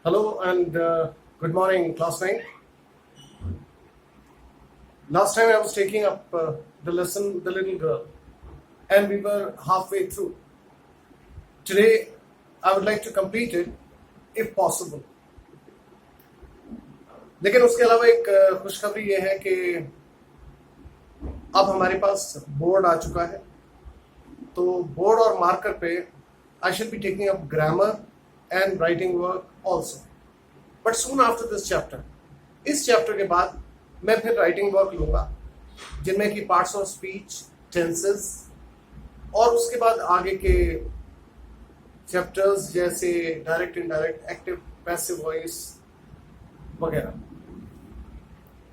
Hello and good morning, class 9. Last time I was taking up the lesson, The Little Girl, and we were halfway through. Today, I would like to complete it if possible. लेकिन उसके अलावा एक खुशखबरी ये है कि अब हमारे पास बोर्ड आ चुका है. तो बोर्ड और मार्कर पे I shall be taking up grammar and writing work also. But soon after this chapter, इस चैप्टर के बाद मैं फिर राइटिंग वर्क लूंगा जिनमें कि पार्ट्स ऑफ स्पीच, टेंसेस और उसके बाद आगे के चैप्टर्स जैसे direct, indirect, active, passive voice वगैरह.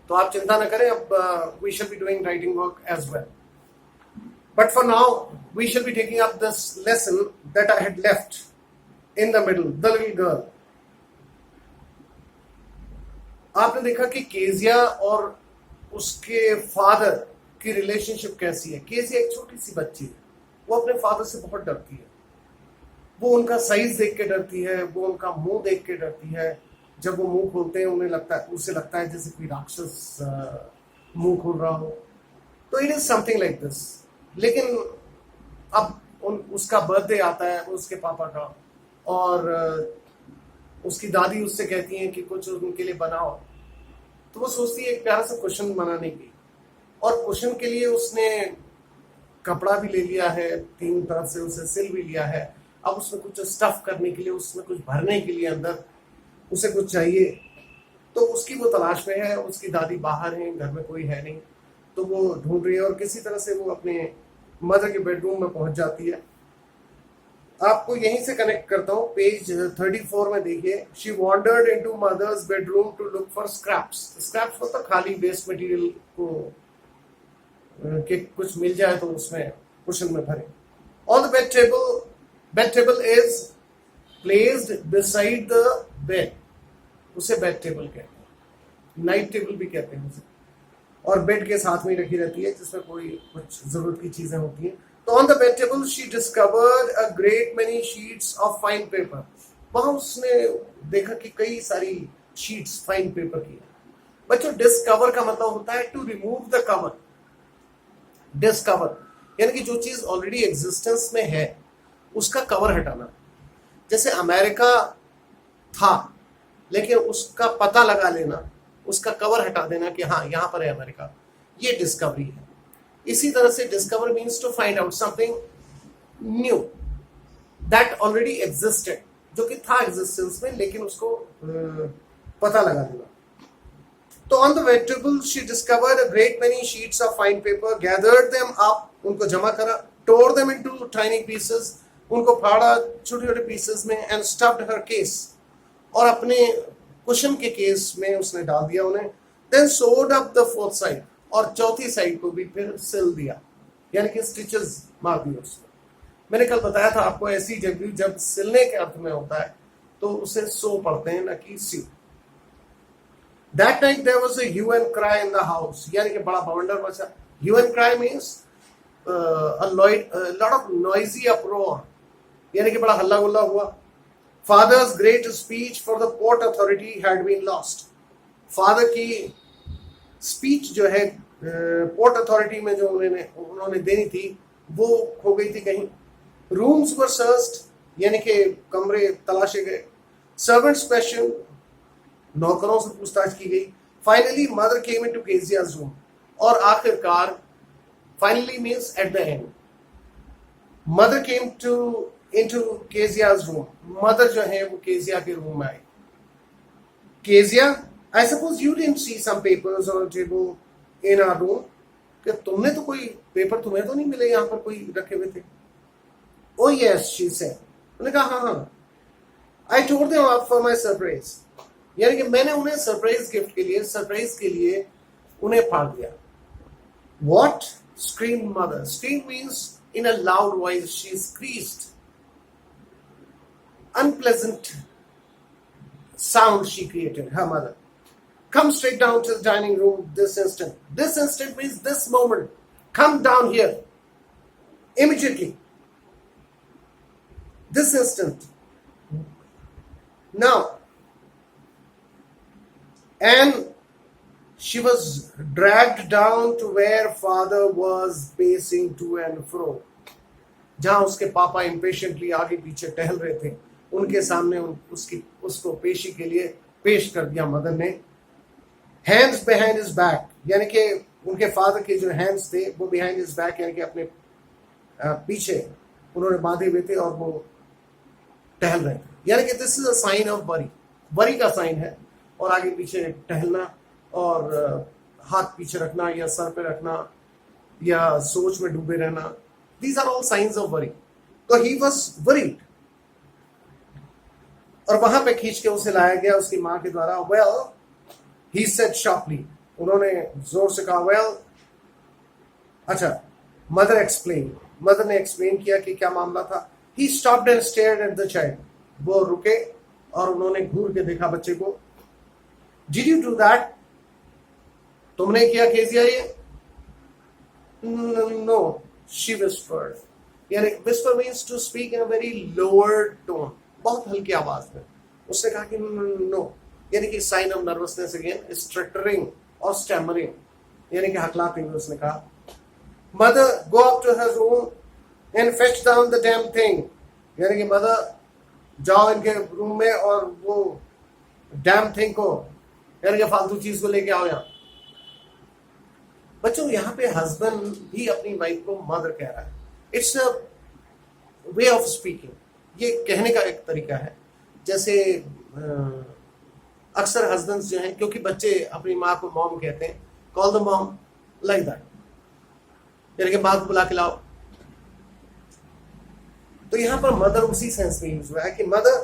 तो आप चिंता न करें, अब we shall be doing writing work as well. But for now, we shall be taking up this lesson that I had left in the middle, The Little Girl. आपने देखा कि केजिया और उसके फादर की रिलेशनशिप कैसी है. Kezia एक छोटी सी बच्ची है, वो अपने फादर से बहुत डरती है. वो उनका साइज देख के डरती है, वो उनका मुंह देख के डरती है. जब वो मुंह खोलते हैं उसे लगता है जैसे कोई राक्षस मुंह खोल रहा हो. तो it is something like this. लेकिन अब उसका बर्थडे आता है उसके पापा का, और उसकी दादी उससे कहती है कि कुछ उनके लिए बनाओ. तो वो सोचती है एक प्यारा सा कुशन बनाने की, और कुशन के लिए उसने कपड़ा भी ले लिया है, 3 तरफ से उसे सिल भी लिया है. अब उसमें कुछ स्टफ करने के लिए, उसमें कुछ भरने के लिए अंदर उसे कुछ चाहिए. तो उसकी वो तलाश में है. उसकी दादी बाहर है, घर में कोई है नहीं. तो वो ढूंढ रही है और किसी तरह से वो अपने मदर के बेडरूम में पहुंच जाती है. आपको यहीं से कनेक्ट करता हूं. पेज 34 में देखिए. She wondered into mother's bedroom to look for scraps. Scraps मतलब खाली वेस्ट मटेरियल को कि कुछ मिल जाए तो उसमें कुशन में भरे. On the bed table is placed beside the bed. उसे बेड टेबल कहते हैं, नाइट टेबल भी कहते हैं उसे. और बेड के साथ में रखी रहती है जिसमें कोई कुछ जरूरत की चीजें होती हैं. तो on the bed table she discovered a great many sheets of fine paper. वहां उसने देखा कि कई सारी शीट्स फाइन पेपर की. बच्चों, डिस्कवर का मतलब होता है to remove the cover. Discover यानी कि जो चीज ऑलरेडी एग्जिस्टेंस में है उसका कवर हटाना. जैसे अमेरिका था लेकिन उसका पता लगा लेना, उसका कवर हटा देना कि हाँ यहां पर है अमेरिका, ये डिस्कवरी है. इसी तरह से discover means to find out something new that already existed, जो कि था एग्जिस्टेंस में लेकिन उसको पता लगा देना. तो on the bed table she discovered a great many sheets of fine paper, gathered them up, उनको जमा करा, टोर देम इनटू टाइनी पीसेस, उनको फाड़ा छोटे छोटे पीसेस में, एंड स्टफ्ड हर केस, और अपने कुशन के केस में उसने डाल दिया उन्हें. देन सोड अप द फोर्थ साइड, और चौथी साइड को भी फिर सिल दिया, यानी कि स्टिचेस मार दिए उसको. मैंने कल बताया था आपको, ऐसी जब सिलने के अर्थ में होता है तो उसे सो पढ़ते हैं, न कि see. That night there was a hue and cry in the house, यानी कि बड़ा बवंडर मचा. Hue and cry means a lot of noisy uproar, यानी कि बड़ा हल्ला गुल्ला हुआ. Father's great speech for the port authority had been lost. Father की स्पीच जो है पोर्ट अथॉरिटी में जो उन्होंने देनी थी वो खो गई थी कहीं. रूम्स वर सर्च्ड, यानी कि कमरे तलाशे गए. सर्वेंट्स क्वेश्चन, नौकरों से पूछताछ की गई. Finally mother came into Keziah's room, और आखिरकार finally means at the end, mother came into Kezia's room. Mother जो है वो केजिया के रूम में आई. Kezia, I suppose you didn't see some papers on a table in our room. कि तुमने तो कोई पेपर, तुम्हें तो नहीं मिले यहाँ पर कोई रखे हुए थे. Oh yes, she said. उन्होंने कहा हाँ. I told them up for my surprise. यानी कि मैंने उन्हें सरप्राइज गिफ्ट के लिए, सरप्राइज के लिए उन्हें फाड़ दिया. What? Screamed mother. Scream means in a loud voice she screeched. Unpleasant sound she created, her mother. Come straight down to the dining room this instant. This instant means this moment. Come down here. Immediately. This instant. Now, and she was dragged down to where father was pacing to and fro. जहां उसके पापा impatiently आगे पीछे टहल रहे थे, उनके सामने उसको पेशी के लिए पेश कर दिया मदर ने. हैंड्स बिहाइंड हिज बैक, यानी कि उनके फादर के जो हैंड्स थे वो बिहाइंड हिज बैक, यानी कि अपने पीछे उन्होंने बांधे हुए थे और वो टहल रहे थे. यानी कि this is a sign of worry, worry का साइन है. और आगे पीछे टहलना और हाथ पीछे रखना या सर पे रखना या सोच में डूबे रहना, these are all signs of worry. तो he was worried. और वहां पे खींच के उसे लाया गया उसकी मां के द्वारा. well, he said sharply, उन्होंने जोर से कहा well. अच्छा, मदर एक्सप्लेन, मदर ने एक्सप्लेन किया कि क्या मामला था. he stopped and stared at the child. वो रुके और उन्होंने घूर के देखा बच्चे को. did you do that? तुमने किया केजिया ये? no, she whispered. यानी whisper means to speak in a very lower tone, बहुत हल्की आवाज में. उसने कहा कि no, यानी कि sign of nervousness again, structuring और स्टैमरिंग, यानी कि हकलाते हुए उसने कहा. Mother go up to her room and fetch down the damn thing, यानी कि मदर जाओ इनके रूम में और वो डैम थिंग को, यानी कि फालतू चीज को लेके आओ यहाँ. बच्चों, यहाँ पे हस्बैंड भी अपनी वाइफ को मदर कह रहा है. It's a way of speaking, ये कहने का एक तरीका है. जैसे अक्सर हस्बैंड्स जो हैं, क्योंकि बच्चे अपनी माँ को मॉम कहते हैं, call the mom like that, यानी कि माँ को बुला के लाओ. तो यहाँ पर मदर उसी सेंस में यूज हुआ है कि mother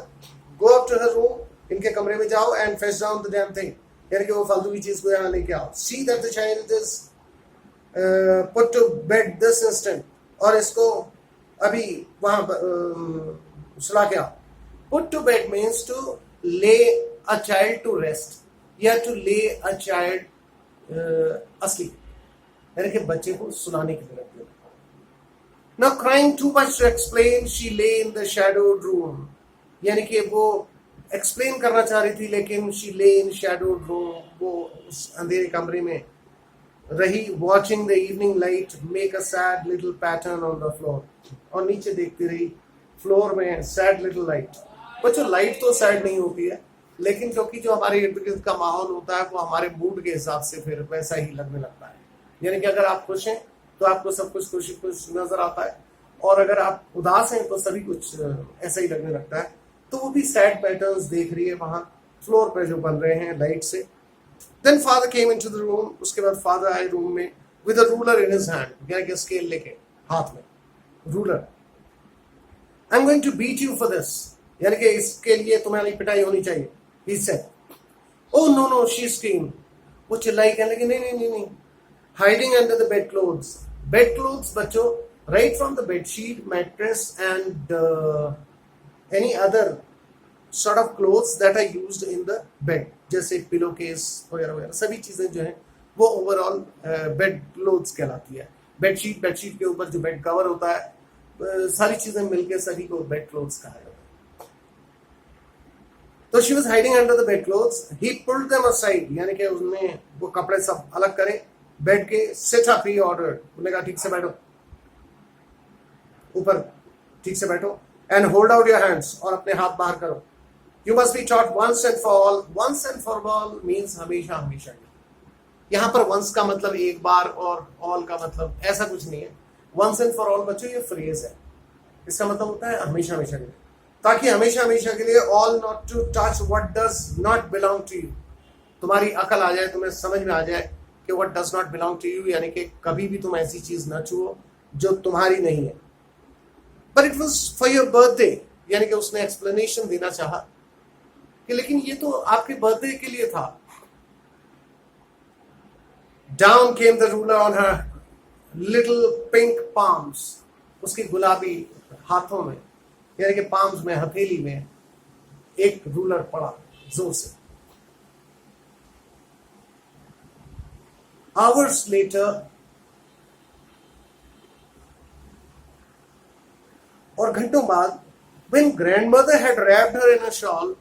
go up to her room, इनके कमरे में जाओ and fetch down the damn thing, यानी कि वो फालतू की चीज को यहाँ लेके आओ. See that the child is put to bed this instant, और इसको अभी वहां सुला के आओ. Put to bed means to lay a child to rest या to lay a child asleep, यानी कि बच्चे को सुलाने के लिए रख दिया. Now crying too much to explain, she lay in the shadowed room, यानी कि वो एक्सप्लेन करना चाह रही थी लेकिन she lay in shadowed room, वो उस अंधेरे कमरे में रही. watching the evening light make a sad little pattern on the floor, और नीचे देखती रही फ्लोर में sad little light. बच्चों, लाइट तो सैड नहीं होती है, लेकिन क्योंकि जो हमारे इर्द गिर्द का माहौल होता है वो हमारे मूड के हिसाब से फिर वैसा ही लगने लगता है. यानी कि अगर आप खुश हैं तो आपको सब कुछ खुशी खुश नजर आता है, और अगर आप उदास हैं तो सभी कुछ ऐसा ही लगने लगता है. तो वो भी सैड पैटर्न्स देख रही है वहां फ्लोर पे जो बन रहे हैं लाइट से. Then father came into the room, उसके बाद फादर आए रूम में with a ruler in his hand, यानी कि स्केल लेके हाथ में ruler. I am going to beat you for this, यानी कि इसके लिए तुम्हारी पिटाई होनी चाहिए. He said. Oh no no, she screamed, वो चिल्लाई, कहने लगी नहीं नहीं नहीं नहीं. Hiding under the bed clothes, bed clothes बच्चों, right from the bedsheet, mattress and any other sort of clothes that are used in the bed, जैसे पिलो केस वगैरह वगैरह, सभी चीजें जो हैं वो ओवरऑल बेड क्लोथ्स कहलाती है. बेडशीट के ऊपर जो बेड कवर होता है, सारी चीजें मिलके सभी को बेड क्लोथ्स कहा जाता है. तो she was hiding under the bed clothes, he pulled them aside, यानी कि उसने वो कपड़े सब अलग करे बेड के. सिट अप, ही ऑर्डर्ड, उसने कहा ठीक से बैठो, ऊपर ठीक से बैठो. And hold out your hands, और अपने हाथ बाहर करो. You must be taught once and for all. Once and for all means हमेशा हमेशा. यहाँ पर once का मतलब एक बार और all का मतलब ऐसा कुछ नहीं है. Once and for all बच्चों ये फ्रेज है, इसका मतलब होता है हमेशा हमेशा के लिए, ताकि हमेशा हमेशा के लिए all not to touch what does not belong to you. तुम्हारी अकल आ जाए, तुम्हें समझ में आ जाए कि what does not belong to you, यानी कि कभी भी तुम ऐसी चीज न छुओ जो तुम्हारी नहीं है. But it was for your birthday, यानी कि उसने एक्सप्लेनेशन देना चाहा कि लेकिन ये तो आपके बर्थडे के लिए था. Down came the ruler on her little pink palms, उसकी गुलाबी हाथों में, यानी कि पाम्स में, हथेली में एक रूलर पड़ा जोर से. Hours later, और घंटों बाद, when grandmother had wrapped her in a shawl,